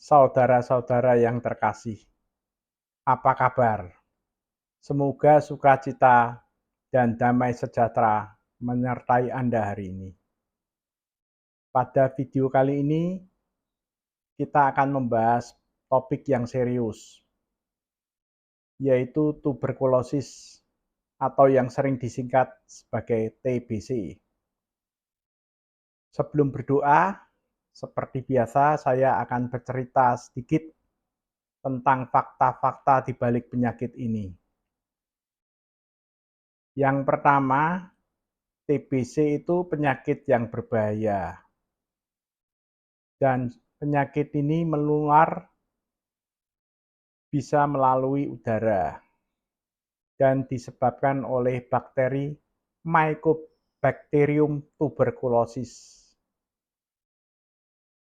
Saudara-saudara yang terkasih, apa kabar? Semoga sukacita dan damai sejahtera menyertai Anda hari ini. Pada video kali ini, kita akan membahas topik yang serius, yaitu tuberkulosis atau yang sering disingkat sebagai TBC. Sebelum berdoa, seperti biasa saya akan bercerita sedikit tentang fakta-fakta di balik penyakit ini. Yang pertama, TBC itu penyakit yang berbahaya. Dan penyakit ini menular bisa melalui udara dan disebabkan oleh bakteri Mycobacterium tuberculosis.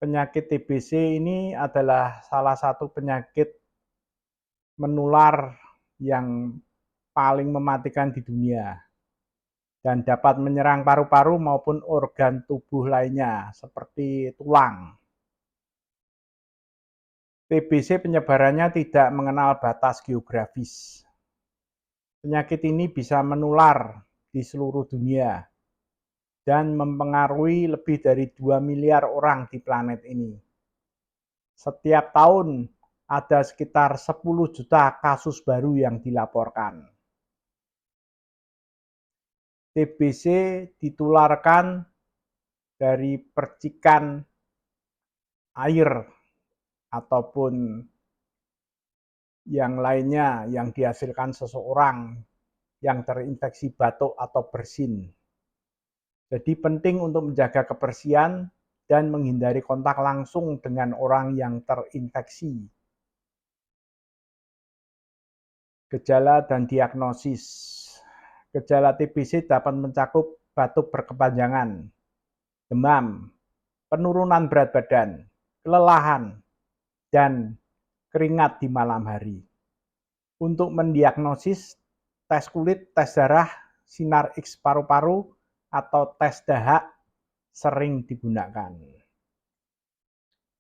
Penyakit TBC ini adalah salah satu penyakit menular yang paling mematikan di dunia dan dapat menyerang paru-paru maupun organ tubuh lainnya seperti tulang. TBC penyebarannya tidak mengenal batas geografis. Penyakit ini bisa menular di seluruh dunia dan mempengaruhi lebih dari 2 miliar orang di planet ini. Setiap tahun ada sekitar 10 juta kasus baru yang dilaporkan. TBC ditularkan dari percikan air ataupun yang lainnya yang dihasilkan seseorang yang terinfeksi batuk atau bersin. Jadi penting untuk menjaga kebersihan dan menghindari kontak langsung dengan orang yang terinfeksi. Gejala dan diagnosis. Gejala TBC dapat mencakup batuk berkepanjangan, demam, penurunan berat badan, kelelahan, dan keringat di malam hari. Untuk mendiagnosis, tes kulit, tes darah, sinar X paru-paru, atau tes dahak sering digunakan.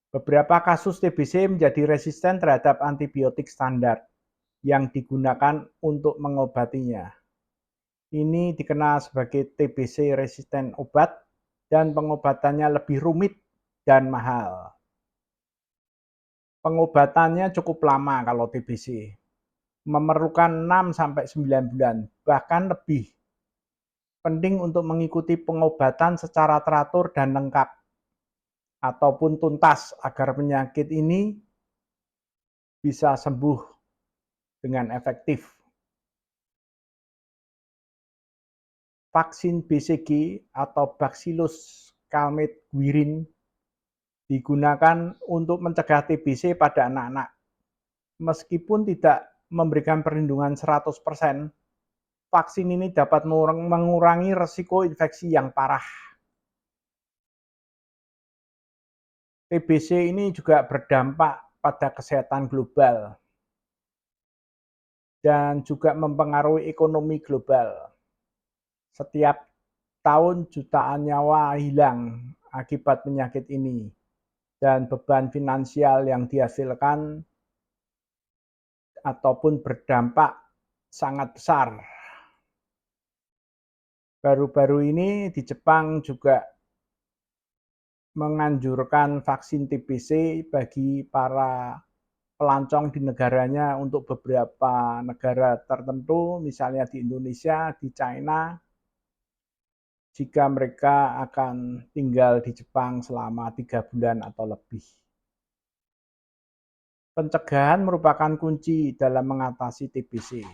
Beberapa kasus TBC menjadi resisten terhadap antibiotik standar yang digunakan untuk mengobatinya. Ini dikenal sebagai TBC resisten obat dan pengobatannya lebih rumit dan mahal. Pengobatannya cukup lama kalau TBC, memerlukan 6-9 bulan, bahkan lebih. Penting untuk mengikuti pengobatan secara teratur dan lengkap, ataupun tuntas agar penyakit ini bisa sembuh dengan efektif. Vaksin BCG atau Bacillus calmette-guerin digunakan untuk mencegah TBC pada anak-anak. Meskipun tidak memberikan perlindungan 100%, vaksin ini dapat mengurangi risiko infeksi yang parah. TBC ini juga berdampak pada kesehatan global dan juga mempengaruhi ekonomi global. Setiap tahun jutaan nyawa hilang akibat penyakit ini dan beban finansial yang dihasilkan ataupun berdampak sangat besar. Baru-baru ini di Jepang juga menganjurkan vaksin TBC bagi para pelancong di negaranya untuk beberapa negara tertentu, misalnya di Indonesia, di China, jika mereka akan tinggal di Jepang selama 3 bulan atau lebih. Pencegahan merupakan kunci dalam mengatasi TBC.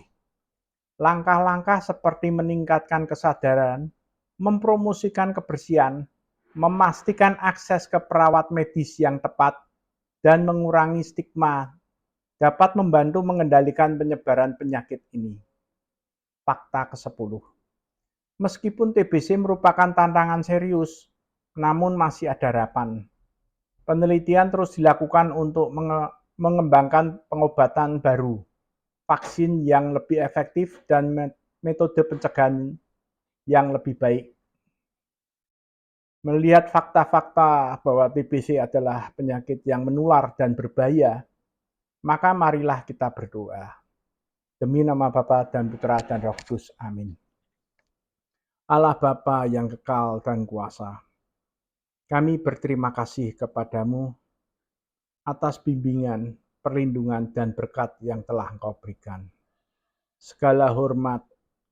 Langkah-langkah seperti meningkatkan kesadaran, mempromosikan kebersihan, memastikan akses ke perawat medis yang tepat, dan mengurangi stigma dapat membantu mengendalikan penyebaran penyakit ini. Fakta ke-10. Meskipun TBC merupakan tantangan serius, namun masih ada harapan. Penelitian terus dilakukan untuk mengembangkan pengobatan baru, vaksin yang lebih efektif, dan metode pencegahan yang lebih baik. Melihat fakta-fakta bahwa TBC adalah penyakit yang menular dan berbahaya, maka marilah kita berdoa. Demi nama Bapa dan Putra dan Roh Kudus. Amin. Allah Bapa yang kekal dan kuasa, kami berterima kasih kepadamu atas bimbingan, perlindungan, dan berkat yang telah Engkau berikan. Segala hormat,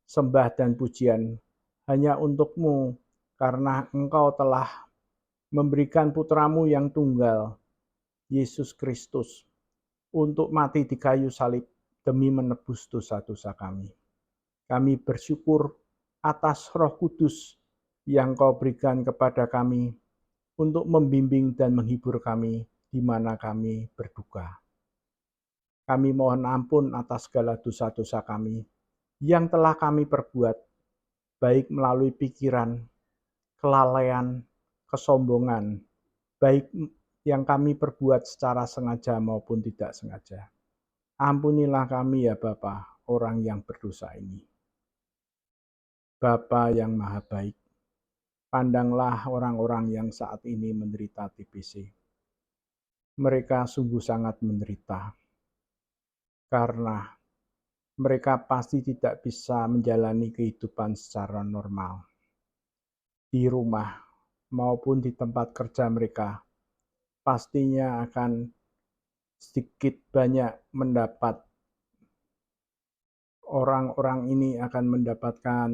sembah, dan pujian hanya untuk-Mu, karena Engkau telah memberikan putramu yang tunggal, Yesus Kristus, untuk mati di kayu salib demi menebus dosa-dosa kami. Kami bersyukur atas Roh Kudus yang Kau berikan kepada kami untuk membimbing dan menghibur kami di mana kami berduka. Kami mohon ampun atas segala dosa-dosa kami yang telah kami perbuat, baik melalui pikiran, kelalaian, kesombongan, baik yang kami perbuat secara sengaja maupun tidak sengaja. Ampunilah kami ya Bapa, orang yang berdosa ini. Bapa yang maha baik, pandanglah orang-orang yang saat ini menderita TBC. Mereka sungguh sangat menderita, karena mereka pasti tidak bisa menjalani kehidupan secara normal. Di rumah maupun di tempat kerja mereka, pastinya akan sedikit banyak mendapat, orang-orang ini akan mendapatkan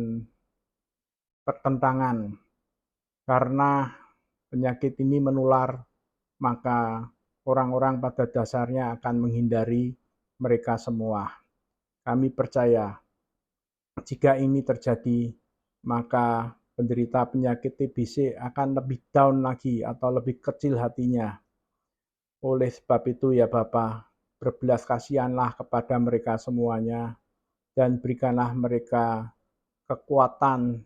pertentangan. Karena penyakit ini menular, maka orang-orang pada dasarnya akan menghindari mereka semua. Kami percaya jika ini terjadi, maka penderita penyakit TBC akan lebih down lagi atau lebih kecil hatinya. Oleh sebab itu ya Bapa, berbelas kasihanlah kepada mereka semuanya dan berikanlah mereka kekuatan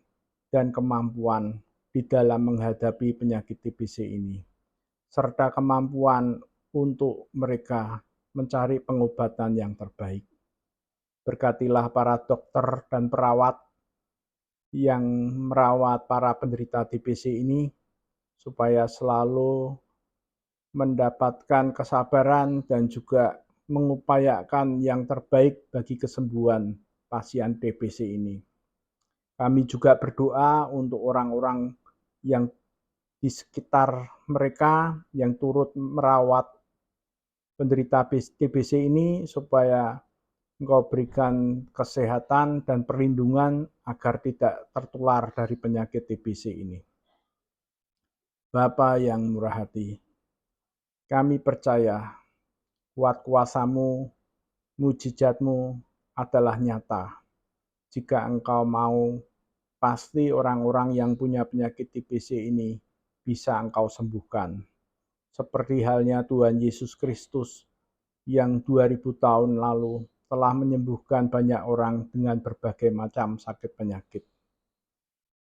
dan kemampuan di dalam menghadapi penyakit TBC ini, serta kemampuan untuk mereka mencari pengobatan yang terbaik. Berkatilah para dokter dan perawat yang merawat para penderita TBC ini, supaya selalu mendapatkan kesabaran dan juga mengupayakan yang terbaik bagi kesembuhan pasien TBC ini. Kami juga berdoa untuk orang-orang yang di sekitar mereka yang turut merawat penderita TBC ini, supaya Engkau berikan kesehatan dan perlindungan agar tidak tertular dari penyakit TBC ini. Bapa yang murah hati, kami percaya kuat kuasa-Mu, mujizat-Mu adalah nyata. Jika Engkau mau, pasti orang-orang yang punya penyakit TBC ini bisa Engkau sembuhkan. Seperti halnya Tuhan Yesus Kristus yang 2000 tahun lalu telah menyembuhkan banyak orang dengan berbagai macam sakit penyakit.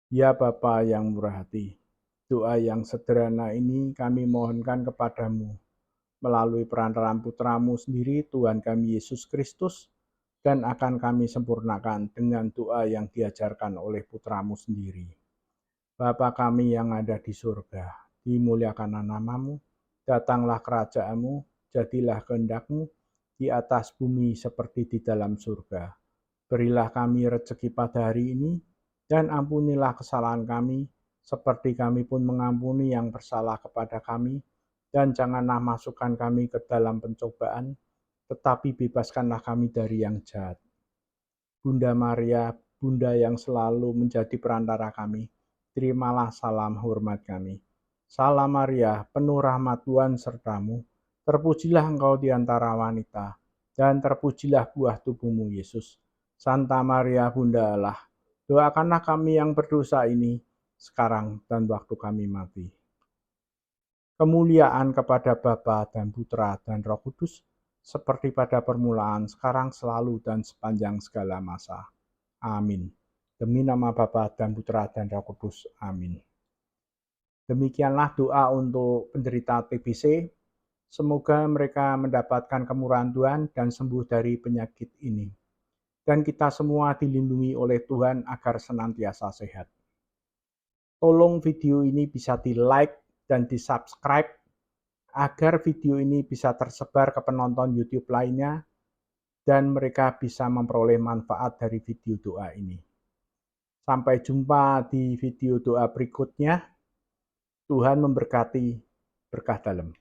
Ya Bapa yang murah hati, doa yang sederhana ini kami mohonkan kepadamu melalui perantaraan putramu sendiri, Tuhan kami Yesus Kristus, dan akan kami sempurnakan dengan doa yang diajarkan oleh putramu sendiri. Bapa kami yang ada di surga, dimuliakanlah namamu, datanglah kerajaanmu, jadilah kehendak-Mu di atas bumi seperti di dalam surga. Berilah kami rezeki pada hari ini, dan ampunilah kesalahan kami, seperti kami pun mengampuni yang bersalah kepada kami, dan janganlah masukkan kami ke dalam pencobaan, tetapi bebaskanlah kami dari yang jahat. Bunda Maria, Bunda yang selalu menjadi perantara kami, terimalah salam hormat kami. Salam Maria, penuh rahmat Tuhan sertamu, terpujilah engkau di antara wanita, dan terpujilah buah tubuhmu Yesus. Santa Maria Bunda Allah, doakanlah kami yang berdosa ini, sekarang dan waktu kami mati. Kemuliaan kepada Bapa dan Putra dan Roh Kudus, seperti pada permulaan, sekarang, selalu, dan sepanjang segala masa. Amin. Demi nama Bapa dan Putra dan Roh Kudus. Amin. Demikianlah doa untuk penderita TBC. Semoga mereka mendapatkan kemurahan Tuhan dan sembuh dari penyakit ini. Dan kita semua dilindungi oleh Tuhan agar senantiasa sehat. Tolong video ini bisa di-like dan di-subscribe agar video ini bisa tersebar ke penonton YouTube lainnya dan mereka bisa memperoleh manfaat dari video doa ini. Sampai jumpa di video doa berikutnya. Tuhan memberkati, berkah dalam.